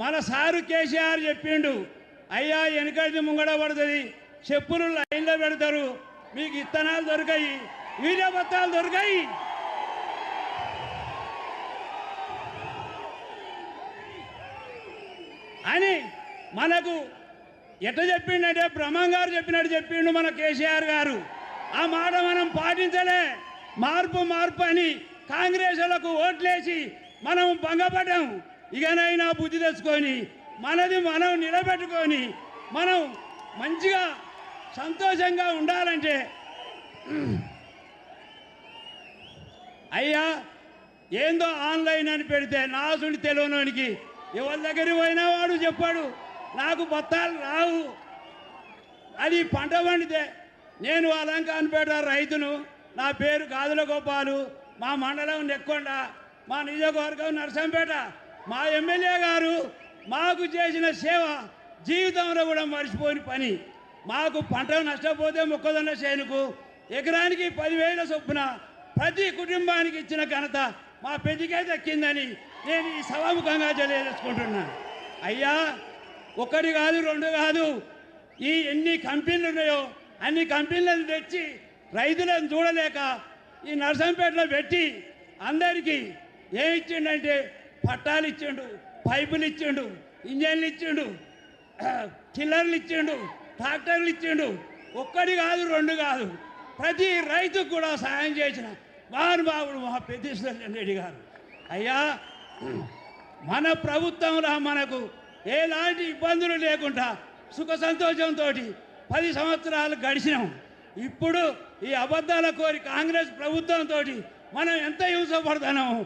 మన సారు కేసీఆర్ చెప్పిండు, అయ్యా వెనకటి ముంగడ పడుతుంది, చెప్పులు లైన్లో పెడతారు, మీకు ఇత్తనాలు దొరికాయి, వీడియో పత్రాలు దొరికాయి. అని మనకు ఎట్లా చెప్పిండంటే బ్రహ్మం గారు చెప్పినట్టు చెప్పిండు మన కేసీఆర్ గారు. ఆ మాట మనం పాటించలే. మార్పు మార్పు అని కాంగ్రెస్లకు ఓట్లేసి మనం భంగపడ్డాం. ఇకనైనా బుద్ధి తెచ్చుకొని మనది మనం నిలబెట్టుకొని మనం మంచిగా సంతోషంగా ఉండాలంటే, అయ్యా ఏందో ఆన్లైన్ అని పెడితే నాసుడి తెలియనోనికి ఎవరి దగ్గరికి పోయినా వాడు చెప్పాడు నాకు బత్తాలు రావు. అది పంట పండితే నేను అలంకాన్పేట రైతును, నా పేరు గాదుల గోపాలు, మా మండలం నెక్కొండ, మా నియోజకవర్గం నరసంపేట. మా ఎమ్మెల్యే గారు మాకు చేసిన సేవ జీవితంలో కూడా మర్చిపోని పని. మాకు పంట నష్టపోతే మొక్కజొన్న చేనుకు ఎకరానికి 10,000 చొప్పున ప్రతి కుటుంబానికి ఇచ్చిన ఘనత మా పెద్దకే దక్కిందని నేను ఈ సభాముఖంగా తెలియజేసుకుంటున్నాను. అయ్యా ఒకటి కాదు రెండు కాదు, ఈ ఎన్ని కంపెనీలు ఉన్నాయో అన్ని కంపెనీలను తెచ్చి రైతులను చూడలేక ఈ నర్సంపేటలో పెట్టి అందరికీ ఏమి ఇచ్చిండంటే పట్టాలు ఇచ్చిండు, పైపులు ఇచ్చిండు, ఇంజన్లు ఇచ్చిండు, టిల్లర్లు ఇచ్చిండు, ట్రాక్టర్లు ఇచ్చిండు. ఒక్కటి కాదు రెండు కాదు, ప్రతి రైతుకు కూడా సాయం చేసిన మహానుభావుడు మా పెద్దిశ్వర్ రెడ్డి గారు. అయ్యా మన ప్రభుత్వంలో మనకు ఎలాంటి ఇబ్బందులు లేకుండా సుఖ సంతోషంతో 10 సంవత్సరాలు గడిచినాం. ఇప్పుడు ఈ అబద్ధాల కోరి కాంగ్రెస్ ప్రభుత్వంతో మనం ఎంత హింసపడుతున్నామో